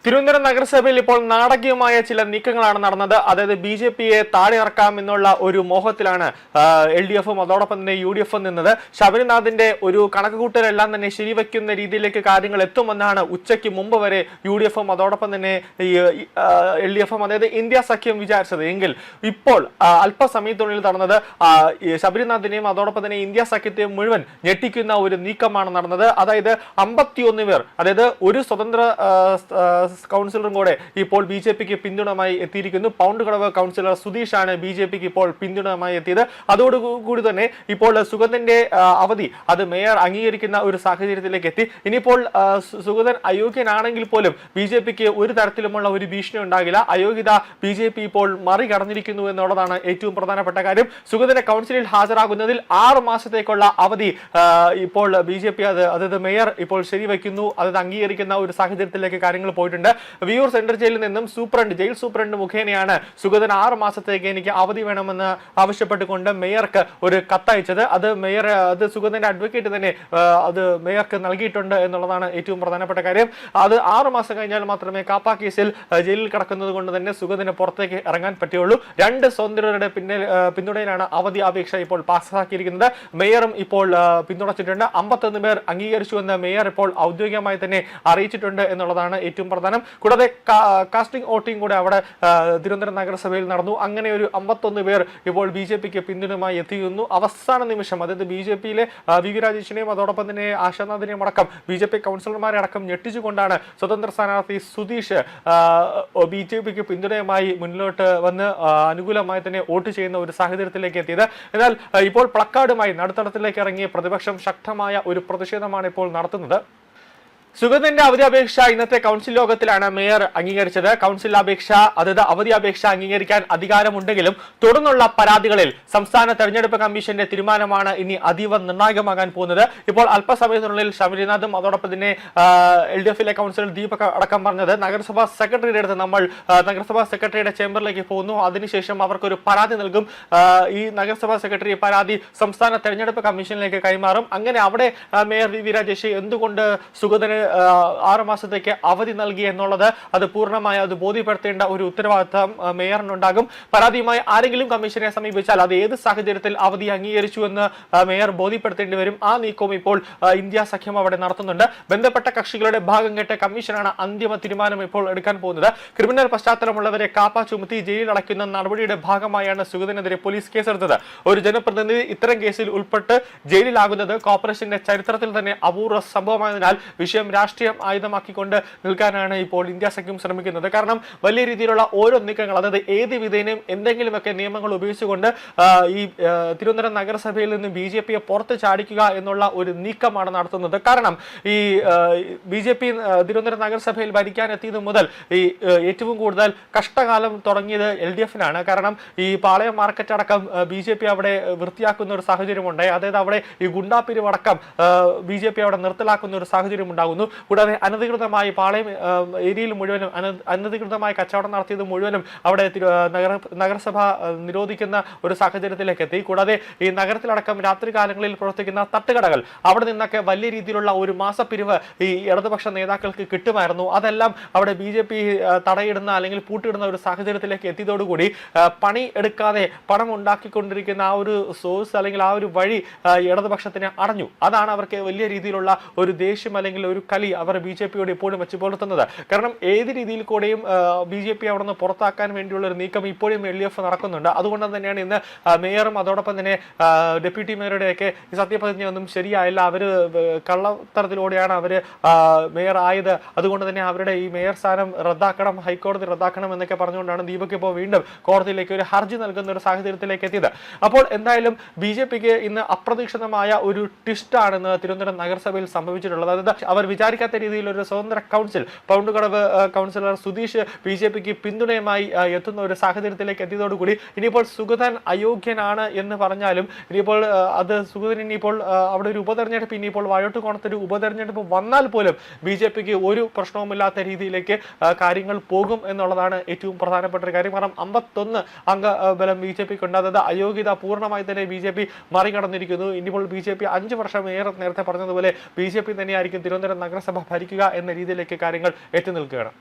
തിരുവനന്തപുരം നഗരസഭയിൽ ഇപ്പോൾ നാടകീയമായ ചില നീക്കങ്ങളാണ് നടന്നത്. അതായത് ബി.ജെ.പിയെ താഴെ ഇറക്കാം എന്നുള്ള ഒരു മോഹത്തിലാണ് LDF-ഉം അതോടൊപ്പം തന്നെ UDF-ഉം നിന്നത്. ശബരിനാഥിന്റെ ഒരു കണക്കുകൂട്ടലെല്ലാം തന്നെ ശരിവെക്കുന്ന രീതിയിലേക്ക് കാര്യങ്ങൾ എത്തുമെന്നാണ് ഉച്ചയ്ക്ക് മുമ്പ് വരെ UDF-ഉം അതോടൊപ്പം തന്നെ LDF-ഉം അതായത് ഇന്ത്യ സഖ്യം വിചാരിച്ചത്. എങ്കിൽ ഇപ്പോൾ അല്പസമയത്തിനുള്ളിൽ നടന്നത് ശബരിനാഥിനെയും അതോടൊപ്പം തന്നെ ഇന്ത്യ സഖ്യത്തെയും മുഴുവൻ ഞെട്ടിക്കുന്ന ഒരു നീക്കമാണ് നടന്നത്. അതായത് 51 പേർ, അതായത് ഒരു സ്വതന്ത്ര കൗൺസിലറും കൂടെ ഇപ്പോൾ ബി.ജെ.പിക്ക് പിന്തുണമായി എത്തിയിരിക്കുന്നു. പൗണ്ട് കടവ് കൗൺസിലർ സുധീഷാണ് ബി.ജെ.പിക്ക് ഇപ്പോൾ പിന്തുണമായി എത്തിയത്. അതോടുകൂടി തന്നെ ഇപ്പോൾ സുഗതന്റെ അവധി അത് മേയർ അംഗീകരിക്കുന്ന ഒരു സാഹചര്യത്തിലേക്ക് എത്തി. ഇനിയിപ്പോൾ സുഗതൻ അയോഗ്യനാണെങ്കിൽ പോലും ബി.ജെ.പിക്ക് ഒരു തരത്തിലുമുള്ള ഒരു ഭീഷണി ഉണ്ടാകില്ല. അയോഗ്യത ബി.ജെ.പി ഇപ്പോൾ മറികടന്നിരിക്കുന്നു എന്നുള്ളതാണ് ഏറ്റവും പ്രധാനപ്പെട്ട കാര്യം. സുഗതന്റെ കൗൺസിലിൽ ഹാജരാകുന്നതിൽ 6 മാസത്തേക്കുള്ള അവധി ഇപ്പോൾ ബി.ജെ.പി അതായത് മേയർ ഇപ്പോൾ ശരിവെക്കുന്നു, അത് അംഗീകരിക്കുന്ന ഒരു സാഹചര്യത്തിലേക്ക് കാര്യങ്ങൾ പോയിട്ടുണ്ട്. വിയൂർ സെൻട്രൽ ജയിലിൽ നിന്നും ജയിൽ സൂപ്രണ്ട് മുഖേനയാണ് സുഗതൻ 6 മാസത്തേക്ക് എനിക്ക് അവധി വേണമെന്ന് ആവശ്യപ്പെട്ടുകൊണ്ട് മേയർക്ക് ഒരു കത്തയച്ചത്. അത് സുഗതന്റെ അഡ്വക്കേറ്റ് തന്നെ അത് മേയർക്ക് നൽകിയിട്ടുണ്ട് എന്നുള്ളതാണ് ഏറ്റവും പ്രധാനപ്പെട്ട കാര്യം. അത് 6 മാസം കഴിഞ്ഞാൽ മാത്രമേ കാപ്പ കേസിൽ ജയിലിൽ കിടക്കുന്നത് കൊണ്ട് തന്നെ സുഗതന് പുറത്തേക്ക് ഇറങ്ങാൻ പറ്റുള്ളൂ. 2 സ്വതന്ത്രരുടെ പിന്തുണയിലാണ് അവധി അപേക്ഷ ഇപ്പോൾ പാസ്സാക്കിയിരിക്കുന്നത്. മേയറും ഇപ്പോൾ പിന്തുണച്ചിട്ടുണ്ട്. 51 പേർ അംഗീകരിച്ചു എന്ന് മേയർ ഇപ്പോൾ ഔദ്യോഗികമായി തന്നെ അറിയിച്ചിട്ടുണ്ട് എന്നുള്ളതാണ് ഏറ്റവും പ്രധാനം. കൂടാതെ കാസ്റ്റിംഗ് വോട്ടിംഗ് കൂടെ അവിടെ തിരുവനന്തപുരം നഗരസഭയിൽ നടന്നു. അങ്ങനെ ഒരു 51 പേർ ഇപ്പോൾ ബി.ജെ.പിക്ക് പിന്തുണയുമായി എത്തിയിരുന്നു. അവസാന നിമിഷം അതായത് ബി.ജെ.പിയിലെ വി രാജേഷിനെയും അതോടൊപ്പം തന്നെ ആശാനാഥിനെയും അടക്കം ബി.ജെ.പി കൗൺസിലർമാരെ അടക്കം ഞെട്ടിച്ചുകൊണ്ടാണ് സ്വതന്ത്ര സ്ഥാനാർത്ഥി സുധീഷ് ബി.ജെ.പിക്ക് പിന്തുണയുമായി മുന്നിലോട്ട് വന്ന് അനുകൂലമായി തന്നെ വോട്ട് ചെയ്യുന്ന ഒരു സാഹചര്യത്തിലേക്ക് എത്തിയത്. എന്നാൽ ഇപ്പോൾ പ്ലക്കാർഡുമായി നടുത്തളത്തിലേക്ക് ഇറങ്ങിയ പ്രതിപക്ഷം ശക്തമായ ഒരു പ്രതിഷേധമാണ് ഇപ്പോൾ നടത്തുന്നത്. സുഗതന്റെ അവധി അപേക്ഷ ഇന്നത്തെ കൗൺസിൽ യോഗത്തിലാണ് മേയർ അംഗീകരിച്ചത്. കൗൺസിൽ അപേക്ഷ അതായത് അവധി അപേക്ഷ അംഗീകരിക്കാൻ അധികാരമുണ്ടെങ്കിലും തുടർന്നുള്ള പരാതികളിൽ സംസ്ഥാന തെരഞ്ഞെടുപ്പ് കമ്മീഷന്റെ തീരുമാനമാണ് ഇനി അതീവ നിർണായകമാകാൻ പോകുന്നത്. ഇപ്പോൾ അല്പസമയത്തിനുള്ളിൽ ശബരിനാഥും അതോടൊപ്പം തന്നെ LDF-ലെ കൗൺസിലർ ദീപക് അടക്കം പറഞ്ഞത് നഗരസഭാ സെക്രട്ടറിയുടെ അടുത്ത് നമ്മൾ നഗരസഭാ സെക്രട്ടറിയുടെ ചേംബറിലേക്ക് പോകുന്നു, അതിനുശേഷം അവർക്കൊരു പരാതി നൽകും. ഈ നഗരസഭാ സെക്രട്ടറി പരാതി സംസ്ഥാന തെരഞ്ഞെടുപ്പ് കമ്മീഷനിലേക്ക് കൈമാറും. അങ്ങനെ അവിടെ മേയർ വി രാജേഷ് എന്തുകൊണ്ട് സുഗതന് 6 മാസത്തേക്ക് അവധി നൽകി എന്നുള്ളത് അത് പൂർണ്ണമായി അത് ബോധ്യപ്പെടുത്തേണ്ട ഒരു ഉത്തരവാദിത്തം മേയറിനുണ്ടാകും. പരാതിയുമായി ആരെങ്കിലും കമ്മീഷനെ സമീപിച്ചാൽ അത് ഏത് സാഹചര്യത്തിൽ അവധി അംഗീകരിച്ചു എന്ന് മേയർ ബോധ്യപ്പെടുത്തേണ്ടി വരും. ആ നീക്കവും ഇപ്പോൾ ഇന്ത്യ സഖ്യം അവിടെ നടത്തുന്നുണ്ട്. ബന്ധപ്പെട്ട കക്ഷികളുടെ ഭാഗം കേട്ട കമ്മീഷനാണ് അന്തിമ തീരുമാനം ഇപ്പോൾ എടുക്കാൻ പോകുന്നത്. ക്രിമിനൽ പശ്ചാത്തലമുള്ളവരെ കാപ്പ ചുമത്തി ജയിലിൽ അടയ്ക്കുന്ന നടപടിയുടെ ഭാഗമായാണ് സുഗതനെതിരെ പോലീസ് കേസെടുത്തത്. ഒരു ജനപ്രതിനിധി ഇത്തരം കേസിൽ ഉൾപ്പെട്ട് ജയിലിലാകുന്നത് കോർപ്പറേഷന്റെ ചരിത്രത്തിൽ തന്നെ അപൂർവ സംഭവമായതിനാൽ വിഷയം രാഷ്ട്രീയം ആയുധമാക്കിക്കൊണ്ട് നിൽക്കാനാണ് ഇപ്പോൾ ഇന്ത്യ സഖ്യം ശ്രമിക്കുന്നത്. കാരണം വലിയ രീതിയിലുള്ള ഓരോ നീക്കങ്ങൾ അതായത് ഏത് വിധേനയും എന്തെങ്കിലുമൊക്കെ നിയമങ്ങൾ ഉപയോഗിച്ചുകൊണ്ട് ഈ തിരുവനന്തപുരം നഗരസഭയിൽ നിന്ന് ബി.ജെ.പിയെ പുറത്ത് ചാടിക്കുക എന്നുള്ള ഒരു നീക്കമാണ് നടത്തുന്നത്. കാരണം ഈ ബി.ജെ.പി തിരുവനന്തപുരം നഗരസഭയിൽ ഭരിക്കാൻ എത്തിയത് മുതൽ ഈ ഏറ്റവും കൂടുതൽ കഷ്ടകാലം തുടങ്ങിയത് LDF-നാണ്. കാരണം ഈ പാളയം മാർക്കറ്റ് അടക്കം ബി.ജെ.പി അവിടെ വൃത്തിയാക്കുന്ന ഒരു സാഹചര്യമുണ്ടായി. അതായത് അവിടെ ഈ ഗുണ്ടാപ്പിരിവടക്കം ബി.ജെ.പി അവിടെ നിർത്തലാക്കുന്ന ഒരു സാഹചര്യം ഉണ്ടാകുന്നു. കൂടാതെ അനധികൃതമായി പാളയം ഏരിയയിൽ മുഴുവനും അനധികൃതമായി കച്ചവടം നടത്തിയത് മുഴുവനും അവിടെ നഗരസഭ നിരോധിക്കുന്ന ഒരു സാഹചര്യത്തിലേക്ക് എത്തി. കൂടാതെ ഈ നഗരത്തിലടക്കം രാത്രികാലങ്ങളിൽ പ്രവർത്തിക്കുന്ന തട്ടുകടകൾ അവിടെ നിന്നൊക്കെ വലിയ രീതിയിലുള്ള ഒരു മാസപ്പിരിവ് ഈ ഇടതുപക്ഷ നേതാക്കൾക്ക് കിട്ടുമായിരുന്നു. അതെല്ലാം അവിടെ ബി.ജെ.പി തടയിടുന്ന അല്ലെങ്കിൽ പൂട്ടിയിടുന്ന ഒരു സാഹചര്യത്തിലേക്ക് എത്തിയതോടുകൂടി പണി എടുക്കാതെ പണം ഉണ്ടാക്കിക്കൊണ്ടിരിക്കുന്ന ആ ഒരു സോഴ്സ് അല്ലെങ്കിൽ ആ ഒരു വഴി ഇടതുപക്ഷത്തിന് അടഞ്ഞു. അതാണ് അവർക്ക് വലിയ രീതിയിലുള്ള ഒരു ദേഷ്യം അല്ലെങ്കിൽ ഒരു കലി അവർ ബി.ജെ.പിയോട് ഇപ്പോഴും വെച്ച് പുലർത്തുന്നത്. കാരണം ഏത് രീതിയിൽ കൂടെയും ബി.ജെ.പി അവിടെ നിന്ന് പുറത്താക്കാൻ വേണ്ടിയുള്ള ഒരു നീക്കം ഇപ്പോഴും LDF നടക്കുന്നുണ്ട്. അതുകൊണ്ട് തന്നെയാണ് ഇന്ന് മേയറും അതോടൊപ്പം തന്നെ ഡെപ്യൂട്ടി മേയറുടെയൊക്കെ സത്യപ്രതിജ്ഞ ഒന്നും ശരിയായില്ല. അവർ കള്ളത്തരത്തിലൂടെയാണ് അവർ മേയർ ആയത്. അതുകൊണ്ട് തന്നെ അവരുടെ ഈ മേയർ സ്ഥാനം റദ്ദാക്കണം, ഹൈക്കോടതി റദ്ദാക്കണം എന്നൊക്കെ പറഞ്ഞുകൊണ്ടാണ് ദീപക് ഇപ്പോൾ വീണ്ടും കോടതിയിലേക്ക് ഒരു ഹർജി നൽകുന്ന ഒരു സാഹചര്യത്തിലേക്ക് എത്തിയത്. അപ്പോൾ എന്തായാലും ബി.ജെ.പിക്ക് ഇന്ന് അപ്രതീക്ഷിതമായ ഒരു ട്വിസ്റ്റ് ആണ് തിരുവനന്തപുരം നഗരസഭയിൽ സംഭവിച്ചിട്ടുള്ളത്. അതായത് അവർ വിചാരിക്കാത്ത രീതിയിൽ ഒരു സ്വതന്ത്ര കൗൺസിൽ പൗണ്ട് കടവ് കൗൺസിലർ സുധീഷ് ബി.ജെ.പിക്ക് പിന്തുണയുമായി എത്തുന്ന ഒരു സാഹചര്യത്തിലേക്ക് എത്തിയതോടുകൂടി ഇനിയിപ്പോൾ സുഗതൻ അയോഗ്യനാണ് എന്ന് പറഞ്ഞാലും ഇനിയിപ്പോൾ അത് സുഗതൻ ഇനിയിപ്പോൾ അവിടെ ഒരു ഉപതെരഞ്ഞെടുപ്പ് ഇനിയിപ്പോൾ വയോട്ടുകോണത്തൊരു ഉപതെരഞ്ഞെടുപ്പ് വന്നാൽ പോലും ബി.ജെ.പിക്ക് ഒരു പ്രശ്നവുമില്ലാത്ത രീതിയിലേക്ക് കാര്യങ്ങൾ പോകും എന്നുള്ളതാണ് ഏറ്റവും പ്രധാനപ്പെട്ട ഒരു കാര്യം. കാരണം 51 അംഗ ബലം ബി.ജെ.പിക്ക് ഉണ്ട്. അതായത് അയോഗ്യത പൂർണ്ണമായി തന്നെ ബി.ജെ.പി മറികടന്നിരിക്കുന്നു. ഇനിയിപ്പോൾ ബി.ജെ.പി 5 വർഷം ഏറെ നേരത്തെ പറഞ്ഞതുപോലെ ബി.ജെ.പി തന്നെയായിരിക്കും തിരുവനന്തപുരം നഗരസഭ ഭരിക്കുക എന്ന രീതിയിലേക്ക് കാര്യങ്ങൾ എത്തി നിൽക്കുകയാണ്.